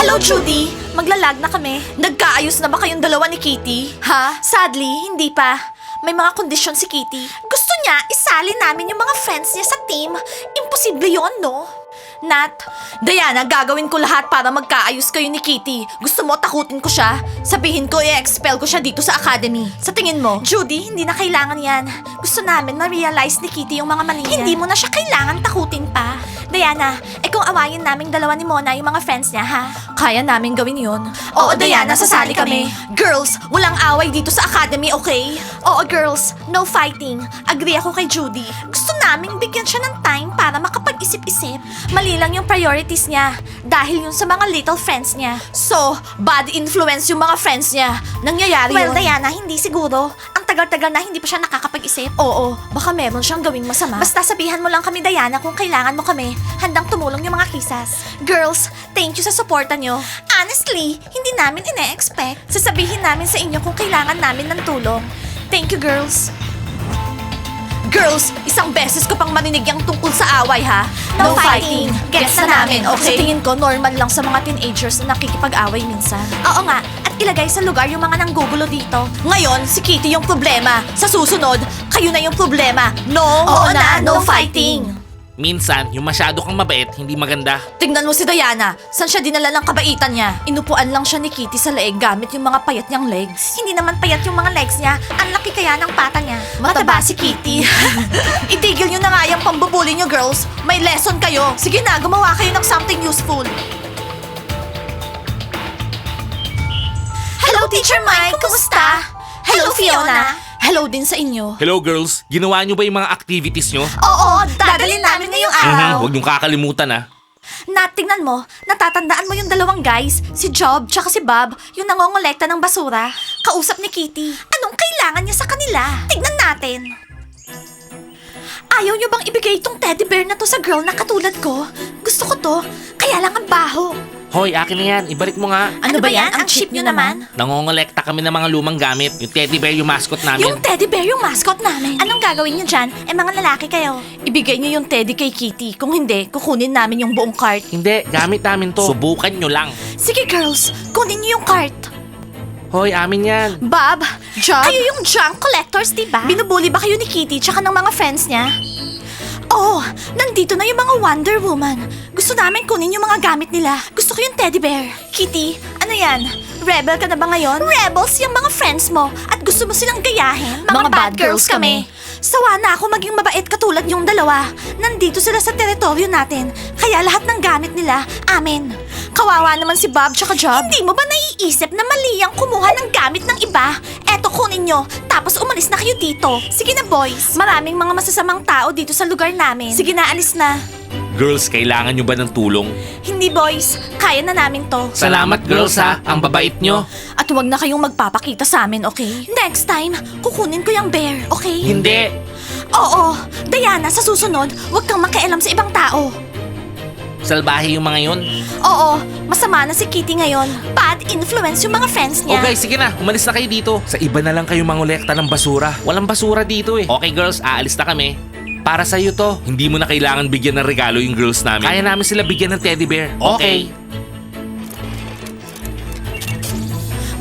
Hello, Judy! Maglalag na kami. Nagkaayos na ba kayong dalawa ni Kitty? Ha? Sadly, hindi pa. May mga kondisyon si Kitty. Gusto niya isali namin yung mga friends niya sa team. Imposible yon, no? Nat, Diana, gagawin ko lahat para magkaayos kayo ni Kitty. Gusto mo takutin ko siya? Sabihin ko i-expel ko siya dito sa academy. Sa tingin mo? Judy, hindi na kailangan yan. Gusto namin ma-realize ni Kitty yung mga mali niya. Hindi mo na siya kailangan takutin pa. Diana, kung awayin naming dalawa ni Mona yung mga friends niya, ha? Kaya namin gawin yun. Oo, Diana, sasali kami. Girls, walang away dito sa academy, okay? Oo, girls, no fighting. Agree ako kay Judy. Gusto naming bigyan siya ng time para makapag-isip-isip. Mali lang yung priorities niya dahil yun sa mga little friends niya. So, bad influence yung mga friends niya. Nangyayari yun. Well, Diana, hindi siguro. Ang tagal-tagal na hindi pa siya nakakapag-isip. Oo, baka meron siyang gawing masama. Basta sabihan mo lang kami, Diana, kung kailangan mo kami. Handang tumulong yung mga kisas. Girls, thank you sa suporta nyo. Honestly, hindi namin ine-expect. Sasabihin namin sa inyo kung kailangan namin ng tulong. Thank you, girls. Girls, isang beses ko pang marinig yung tungkol sa away, ha? No fighting. Gets na namin, okay? Sa tingin ko, normal lang sa mga teenagers na nakikipag-away minsan. Oo nga, at ilagay sa lugar yung mga nanggugulo dito. Ngayon, si Kitty yung problema. Sa susunod, kayo na yung problema. No, oo na, no fighting. Minsan, yung masyado kang mabait, hindi maganda. Tingnan mo si Diana. Saan siya dinala ng kabaitan niya? Inupuan lang siya ni Kitty sa leeg gamit yung mga payat niyang legs. Hindi naman payat yung mga legs niya. Ang laki kaya ng pata niya. Mataba si Kitty. Itigil niyo na nga yung pambubuli niyo, girls. May lesson kayo. Sige na, gumawa kayo ng something useful. Hello, Teacher Mike. Kumusta? Hello, Fiona. Hello din sa inyo. Hello girls, ginawa nyo ba yung mga activities nyo? Oo, dadalhin namin ngayong araw. Huwag niyong kakalimutan ha. Nat, tingnan mo, natatandaan mo yung dalawang guys, si Job tsaka si Bob, yung nangongolekta ng basura. Kausap ni Kitty. Anong kailangan niya sa kanila? Tignan natin. Ayaw niyo bang ibigay itong teddy bear na to sa girl na katulad ko? Gusto ko to, kaya lang ang baho. Hoy, akin na yan, ibalik mo nga. Ano ba yan? Ang cheap niyo naman? Nangongolekta kami ng mga lumang gamit. Yung teddy bear yung mascot namin. Yung teddy bear yung mascot namin. Anong gagawin niyo dyan? Mga lalaki kayo. Ibigay niyo yung teddy kay Kitty. Kung hindi, kukunin namin yung buong cart. Hindi, gamit namin to. Subukan nyo lang. Sige girls, kunin niyo yung cart. Hoy, amin yan. Bob, Job, kayo yung junk collectors, diba? Binubuli ba kayo ni Kitty tsaka ng mga friends niya? Oh, nandito na yung mga Wonder Woman. Gusto namin kunin yung mga gamit nila. Gusto ko yung teddy bear. Kitty, ano yan? Rebel ka na ba ngayon? Rebels yung mga friends mo at gusto mo silang gayahin? Mga bad girls kami. Sawa na ako maging mabait katulad yung dalawa. Nandito sila sa teritoryo natin, kaya lahat ng gamit nila, amin. Kawawa naman si Bob tsaka Job. Hindi mo ba naiisip na mali ang kumuha ng gamit ng iba? Eto, kunin nyo, tapos umalis na kayo dito. Sige na boys, maraming mga masasamang tao dito sa lugar namin. Sige na, alis na. Girls, kailangan nyo ba ng tulong? Hindi boys, kaya na namin to. Salamat girls ha, ang babait nyo. At huwag na kayong magpapakita sa amin, okay? Next time, kukunin ko yung bear, okay? Hindi. Oo, Diana, sa susunod, huwag kang makialam sa ibang tao. Salbahe yung mga yun. Oo, masama na si Kitty ngayon. Bad influence yung mga friends niya. Okay, sige na, umalis na kayo dito. Sa iba na lang kayo mangolekta ng basura. Walang basura dito eh. Okay girls, aalis na kami. Para sa'yo to, hindi mo na kailangan bigyan ng regalo yung girls namin. Kaya namin sila bigyan ng teddy bear. Okay.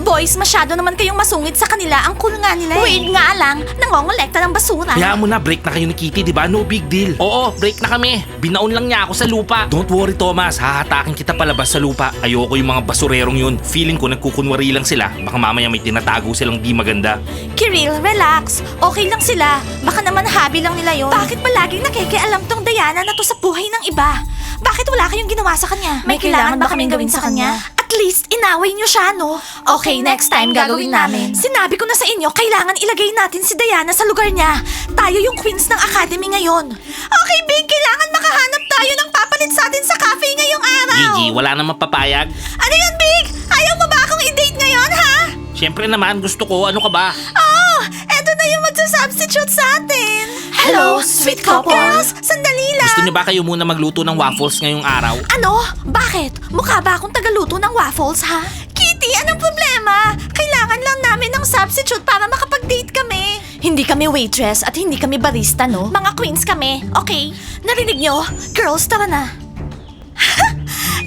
Boys, masyado naman kayong masungit sa kanila. Ang cool nga nila eh. Weird nga lang, nangongolekta ng basura. Hayaan mo na, break na kayo ni Kitty, di ba? No big deal. Oo, break na kami. Binaon lang niya ako sa lupa. Don't worry, Thomas. Hahatakin kita palabas sa lupa. Ayoko yung mga basurerong yun. Feeling ko nagkukunwari lang sila. Baka mamaya may tinatago silang di maganda. Kiril, relax. Okay lang sila. Baka naman hobby lang nila yon. Bakit ba laging nakikialam tong Diana na to sa buhay ng iba? Bakit wala kayong ginawa sa kanya? May kailangan ba kaming gawin sa kanya? At least, inaway niyo siya, no? Okay, next time gagawin namin. Sinabi ko na sa inyo, kailangan ilagay natin si Diana sa lugar niya. Tayo yung queens ng academy ngayon. Okay, Big, kailangan makahanap tayo ng papalit sa atin sa cafe ngayong araw. Gigi, wala namang papayag. Ano yun, Big? Ayaw mo ba akong i-date ngayon, ha? Siyempre naman, gusto ko. Ano ka ba? Oh, eto na yung magsa-substitute sa atin. Hello, sweet couple. Girls, sandali lang. Gusto niyo ba kayo muna magluto ng waffles ngayong araw? Ano? Bakit? Mukha ba akong tagaluto ng waffles, ha? Kitty, anong problema? Kailangan lang namin ng substitute para makapag-date kami. Hindi kami waitress at hindi kami barista, no? Mga queens kami, okay? Narinig nyo? Girls, tara na.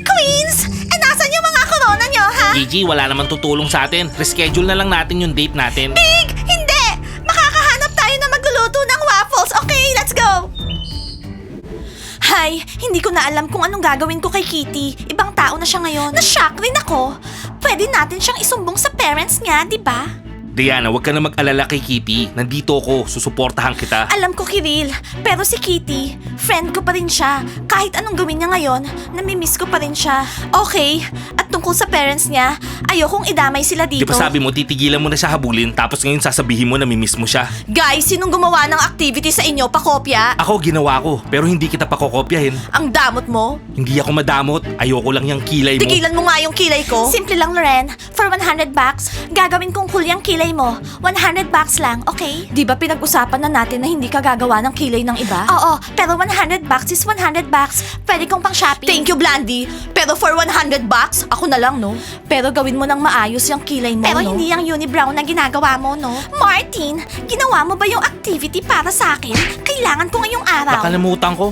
Queens? Nasan yung mga Gigi, wala naman tutulong sa atin. Reschedule na lang natin yung date natin. Big! Hindi! Makakahanap tayo na magluluto ng waffles. Okay, let's go! Hay, hindi ko na alam kung anong gagawin ko kay Kitty. Ibang tao na siya ngayon. Na-shock rin ako. Pwede natin siyang isumbong sa parents niya, di ba? Diana, huwag ka na mag-alala kay Kitty. Nandito ako, susuportahan kita. Alam ko, Kiril. Pero si Kitty, friend ko pa rin siya. Kahit anong gawin niya ngayon, namimiss ko pa rin siya. Okay, at tungkol sa parents niya, ayokong idamay sila dito. Di ba sabi mo, titigilan mo na siya habulin, tapos ngayon sasabihin mo na namimiss mo siya? Guys, sinong gumawa ng activity sa inyo? Pakopya? Ako, ginawa ko, pero hindi kita pakokopyahin. Ang damot mo? Hindi ako madamot. Ayoko lang yung kilay mo. Tigilan mo nga yung kilay ko. Simple lang, Loren. For 100 bucks, gagawin kong cool yung kilay mo. 100 bucks lang, okay? Di ba pinag-usapan na natin na hindi ka gagawa ng kilay ng iba? Oo, pero 100 bucks is 100 bucks. Pwede kong pang shopping. Thank you, Blandy. Pero for 100 bucks, ako na lang, no? Pero gawin mo ng maayos yung kilay mo, pero no? Hindi yung unibrow na ginagawa mo, no? Martin, ginawa mo ba yung activity para sa akin? Kailangan ko ngayong araw. Nakalimutan ko.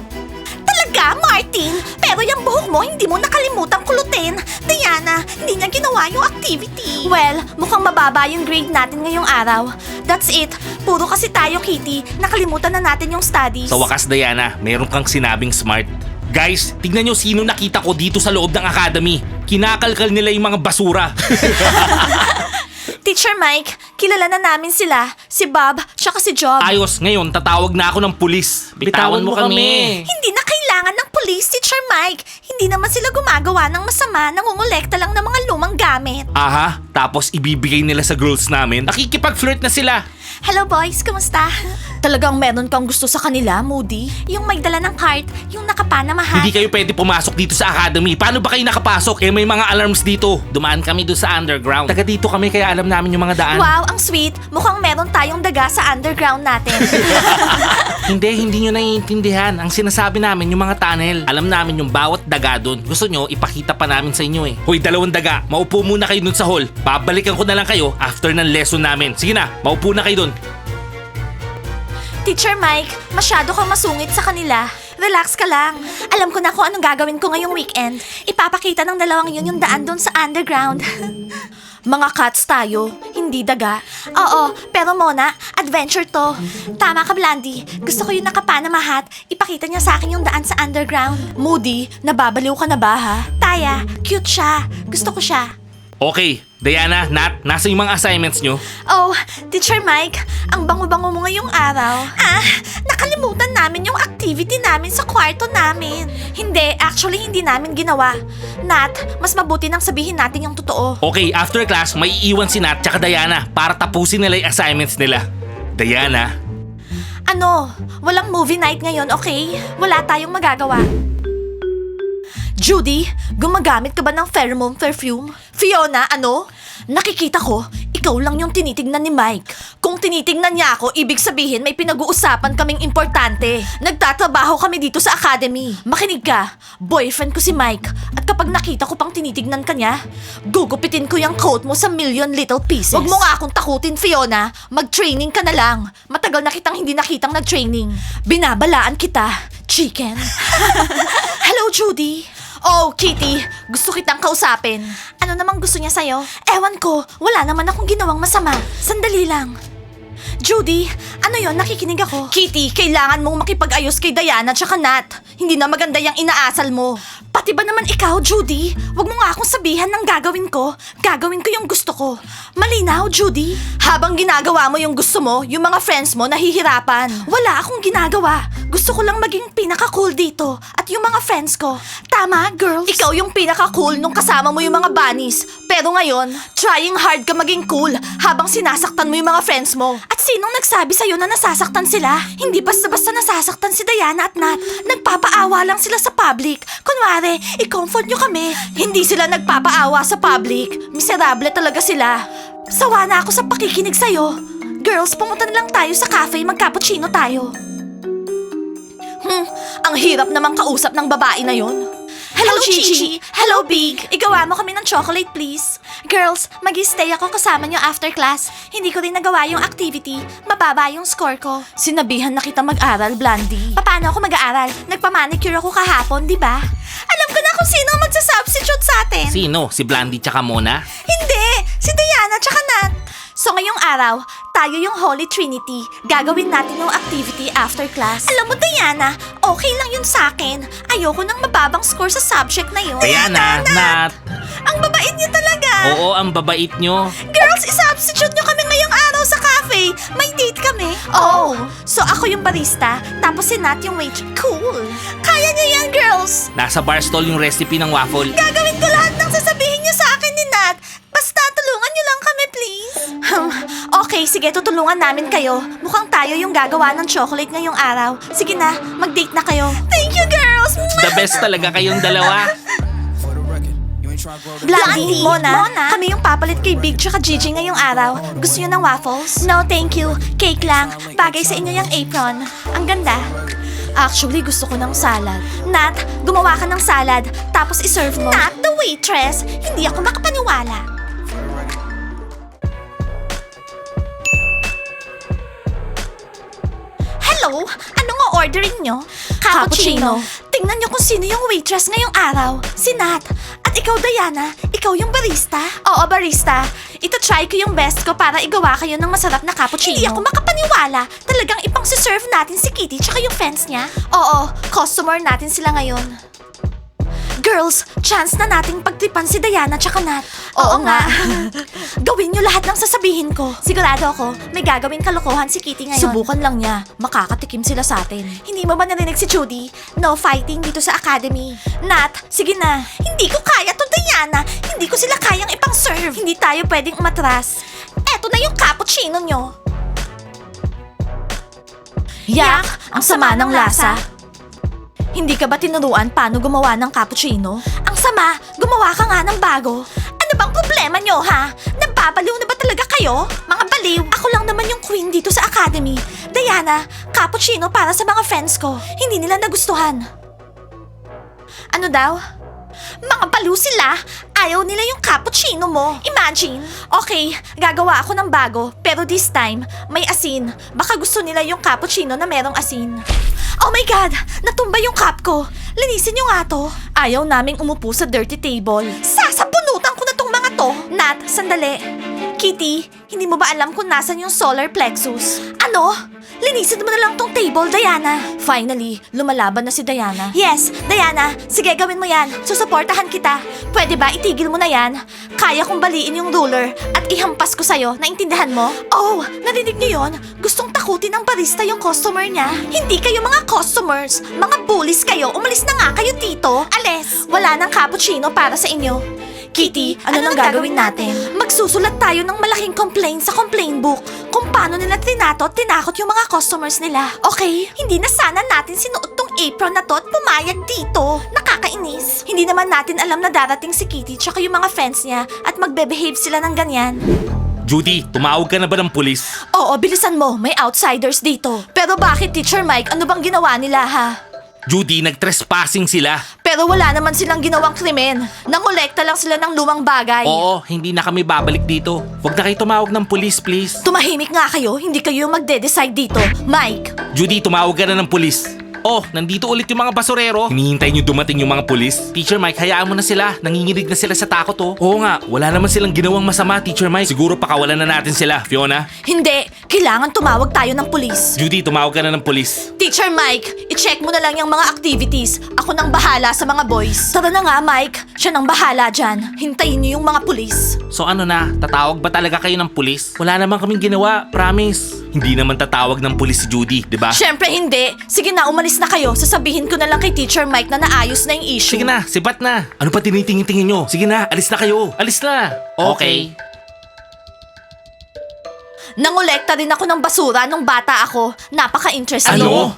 Talaga, Martin? Pero yung buhok mo, hindi mo nakalimutan kulutin. Diana, hindi niya ginawa yung activity. Well, mukhang mababa yung grade natin ngayong araw. That's it. Puro kasi tayo, Kitty. Nakalimutan na natin yung studies. Sa wakas, Diana, meron kang sinabing smart. Guys, tignan nyo sino nakita ko dito sa loob ng academy. Kinakalkal nila yung mga basura. Teacher Mike, kilala na namin sila. Si Bob, tsaka si Job. Ayos, ngayon tatawag na ako ng pulis. Bitawan mo kami. Hindi na kailangan ng police, Teacher Mike. Hindi naman sila gumagawa ng masama, nangungulekta lang ng mga lumang gamit. Aha, tapos ibibigay nila sa girls namin. Nakikipag-flirt na sila. Hello boys, kumusta? Talagang meron kang gusto sa kanila, Moody? Yung may dala ng cart, yung nakapanamahan. Hindi kayo pwede pumasok dito sa academy. Paano ba kayo nakapasok? Eh may mga alarms dito. Dumaan kami doon sa underground. Taga dito kami kaya alam namin yung mga daan. Wow, ang sweet. Mukhang meron tayong daga sa underground natin. Hindi nyo naiintindihan. Ang sinasabi namin yung mga tunnel. Alam namin yung bawat daga doon. Gusto nyo, ipakita pa namin sa inyo eh. Hoy, 2 daga. Maupo muna kayo doon sa hall. Babalikan ko na lang kayo after ng lesson namin. Sige na, maupo na kayo doon. Teacher Mike, masyado kang masungit sa kanila. Relax ka lang. Alam ko na kung anong gagawin ko ngayong weekend. Ipapakita ng dalawang yun yung daan doon sa underground. Mga cats tayo, hindi daga. Oo, pero Mona, adventure to. Tama ka, Blandy. Gusto ko yung nakapanamahat. Ipakita niya sa akin yung daan sa underground. Moody, nababaliw ka na ba ha? Taya, cute siya. Gusto ko siya. Okay, Diana, Nat, nasa yung mga assignments nyo? Oh, Teacher Mike, ang bango-bango mo ngayong araw. Nakalimutan namin yung activity namin sa kwarto namin. Hindi, actually hindi namin ginawa. Nat, mas mabuti nang sabihin natin yung totoo. Okay, after class, may iiwan si Nat tsaka Diana para tapusin nila yung assignments nila. Diana? Ano, walang movie night ngayon, okay? Wala tayong magagawa. Judy, gumagamit ka ba ng pheromone perfume? Fiona, ano? Nakikita ko, ikaw lang yung tinitignan ni Mike. Kung tinitignan niya ako, ibig sabihin may pinag-uusapan kaming importante. Nagtatrabaho kami dito sa academy. Makinig ka, boyfriend ko si Mike. At kapag nakita ko pang tinitignan ka niya, gugupitin ko yung coat mo sa million little pieces. Huwag mo nga akong takutin, Fiona. Mag-training ka na lang. Matagal na kitang hindi nakitang nag-training. Binabalaan kita, chicken. Hello, Judy. Oh, Kitty, gusto kitang kausapin. Ano namang gusto niya sa'yo? Ewan ko, wala naman akong ginawang masama. Sandali lang. Judy, ano yon? Nakikinig ako. Kitty, kailangan mong makipag-ayos kay Diana tsaka Nat. Hindi na maganda yung inaasal mo. Pati ba naman ikaw, Judy? Huwag mo nga akong sabihan ng gagawin ko. Gagawin ko yung gusto ko. Malinaw, Judy? Habang ginagawa mo yung gusto mo, yung mga friends mo nahihirapan. Wala akong ginagawa. Gusto ko lang maging pinaka-cool dito. At yung mga friends ko. Tama, girls? Ikaw yung pinaka-cool nung kasama mo yung mga bunnies. Pero ngayon, trying hard ka maging cool habang sinasaktan mo yung mga friends mo. At sinong nagsabi sa'yo na nasasaktan sila? Hindi basta-basta nasasaktan si Diana at Nat. Nagpapaawa lang sila sa public. Kunwari, i-comfort nyo kami. Hindi sila nagpapaawa sa public. Miserable talaga sila. Sawa na ako sa pakikinig sa'yo. Girls, pumunta na lang tayo sa cafe, mag-cappuccino tayo. Ang hirap namang kausap ng babae na yon. Hello, Gigi. Hello, Big. Igawa mo kami ng chocolate, please. Girls, mag-stay ako kasama nyo after class. Hindi ko rin nagawa yung activity. Mababa yung score ko. Sinabihan na kita mag-aral, Blandy. Paano ako mag-aaral? Nagpa-manicure ako kahapon, di ba? Alam ko na kung sino ang magsasubstitute sa atin. Sino? Si Blandy tsaka Mona? Hindi! Si Diana tsaka Nat! So ngayong araw, tayo yung Holy Trinity. Gagawin natin yung activity after class. Alam mo, Diana, okay lang yun sa akin. Ayoko ng mababang score sa subject na yun. Diana, Nat. Ang babait niyo talaga! Oo, ang babait nyo. Girls, isubstitute nyo kami ngayong araw sa cafe. May date kami. Oh, so ako yung barista, tapos si Nat yung wait. Cool. Kaya niyo yan, girls. Nasa bar stall yung recipe ng waffle. Gagawin ko lahat ng sasabihin niyo sa akin ni Nat. Basta tulungan niyo lang kami, please. Okay, sige, tutulungan namin kayo. Mukhang tayo yung gagawa ng chocolate ngayong araw. Sige na, mag-date na kayo. Thank you, girls. The best talaga kayong dalawa. Blondie, Mona, kami yung papalit kay Big tsaka Gigi ngayong araw. Gusto niyo ng waffles? No, thank you. Cake lang. Bagay sa inyo yung apron. Ang ganda. Actually, gusto ko ng salad. Nat, gumawa ka ng salad, tapos iserve mo. Nat, the waitress. Hindi ako makapaniwala. Hello? Anong o-ordering nyo? Cappuccino. Tingnan nyo kung sino yung waitress ngayong araw. Si Nat. At ikaw, Diana, ikaw yung barista? Oo, barista. Ito-try ko yung best ko para igawa kayo ng masarap na cappuccino. Hindi ako makapaniwala. Talagang ipang-serve natin si Kitty tsaka yung fans niya. Oo, customer natin sila ngayon. Girls, chance na nating pagtripan si Diana tsaka Nat. Oo nga. Gawin niyo lahat ng sasabihin ko. Sigurado ako, may gagawin kalokohan si Kitty ngayon. Subukan lang niya. Makakatikim sila sa atin. Hindi mo ba narinig si Judy? No fighting dito sa academy. Nat, sige na. Hindi ko kaya to, Diana. Hindi ko sila kayang ipang-serve. Hindi tayo pwedeng umatras. Eto na yung cappuccino nyo. Yak, ang sama ng lasa. Hindi ka ba tinuruan paano gumawa ng cappuccino? Ang sama, gumawa ka nga ng bago. Ano bang problema nyo, ha? Nababaliw na ba talaga kayo? Mga baliw, ako lang naman yung queen dito sa academy. Diana, cappuccino para sa mga friends ko. Hindi nila nagustuhan. Ano daw? Mga baliw sila. Ayaw nila yung cappuccino mo. Imagine. Okay, gagawa ako ng bago. Pero this time, may asin. Baka gusto nila yung cappuccino na merong asin. Oh my God! Natumba yung cup ko. Linisin nyo nga to. Ayaw naming umupo sa dirty table. Sasabunutan ko na tong mga to. Nat, sandali. Kitty, hindi mo ba alam kung nasan yung solar plexus? Ano? Linisin mo na lang tong table, Diana. Finally, lumalaban na si Diana. Yes, Diana. Sige, gawin mo yan. Susuportahan kita. Pwede ba itigil mo na yan? Kaya kong baliin yung ruler at ihampas ko sa'yo. Naintindihan mo? Oh, narinig niyo yon? Gustong takutin ng barista yung customer niya. Hindi kayo mga customers. Mga bullies kayo. Umalis na nga kayo dito. Alis. Wala nang cappuccino para sa inyo. Kitty, ano nang gagawin natin? Magsusulat tayo ng malaking complaint sa complaint book kung paano nila trinato at tinakot yung mga customers nila. Okay? Hindi na sana natin sinuot tong apron na to at pumayag dito. Nakakainis. Hindi naman natin alam na darating si Kitty tsaka yung mga friends niya at magbe-behave sila ng ganyan. Judy, tumawag ka na ba ng pulis? Oo, bilisan mo. May outsiders dito. Pero bakit, Teacher Mike? Ano bang ginawa nila, ha? Judy, nag-trespassing sila. Pero wala naman silang ginawang krimen. Nangolekta lang sila ng lumang bagay. Oo, hindi na kami babalik dito. Huwag na kayo tumawag ng pulis, please. Tumahimik nga kayo, hindi kayo yung magde-decide dito. Mike! Judy, tumawag ka na ng pulis. Oh, nandito ulit yung mga basurero. Hinihintay niyo dumating yung mga pulis. Teacher Mike, hayaan mo na sila. Nanginginig na sila sa takot, oh. Oo nga, wala naman silang ginawang masama, Teacher Mike. Siguro pakawalan na natin sila, Fiona. Hindi, kailangan tumawag tayo ng pulis. Judy, tumawag ka na ng pulis. Teacher Mike, i-check mo na lang yung mga activities. Ako nang bahala sa mga boys. Tara na nga, Mike. Siya nang bahala dyan. Hintayin niyo yung mga pulis. So ano na, tatawag ba talaga kayo ng pulis? Wala naman kaming ginawa, promise. Hindi naman tatawag ng pulis si Judy, di ba? Syempre hindi. Sige na, umalis na kayo. Sasabihin ko na lang kay Teacher Mike na naayos na yung issue. Sige na, sibat na. Ano pa tinitingin-tingin nyo? Sige na, alis na kayo. Alis na. Okay. Nangolekta rin ako ng basura nung bata ako. Napaka-interesting. Ano?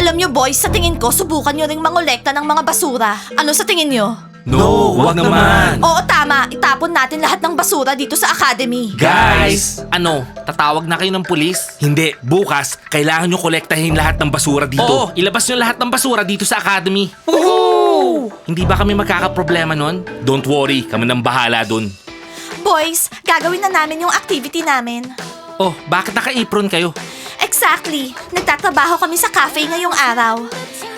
Alam nyo boys, sa tingin ko, subukan nyo ring mangolekta ng mga basura. Ano sa tingin nyo? No, wag naman. Oo, tama. Itapon natin lahat ng basura dito sa academy. Guys! Ano? Tatawag na kayo ng pulis? Hindi. Bukas, kailangan nyo kolektahin lahat ng basura dito. Oo, ilabas nyo lahat ng basura dito sa academy. Woohoo! Hindi ba kami magkakaproblema nun? Don't worry, kami nang bahala dun. Boys, gagawin na namin yung activity namin. Oh, bakit naka-apron kayo? Exactly. Nagtatrabaho kami sa cafe ngayong araw.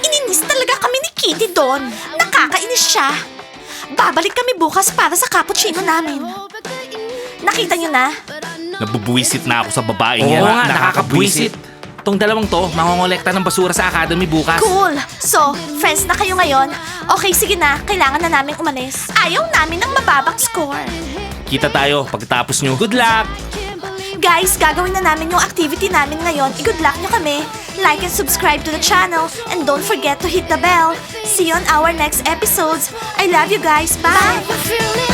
Ininis talaga kami ni Kitty doon. Nakakainis siya. Babalik kami bukas para sa cappuccino namin. Nakita niyo na? Nabubuwisit na ako sa babaeng Oo yan. nga, nakakabwisit. Tong dalawang to, mangongolekta ng basura sa academy bukas. Cool! So, friends na kayo ngayon? Okay, sige na. Kailangan na namin umalis. Ayaw namin ng mababang score. Kita tayo pagkatapos nyo. Good luck! Guys, gagawin na namin yung activity namin ngayon. I-good luck nyo kami. Like and subscribe to the channel. And don't forget to hit the bell. See you on our next episodes. I love you guys. Bye! Feel it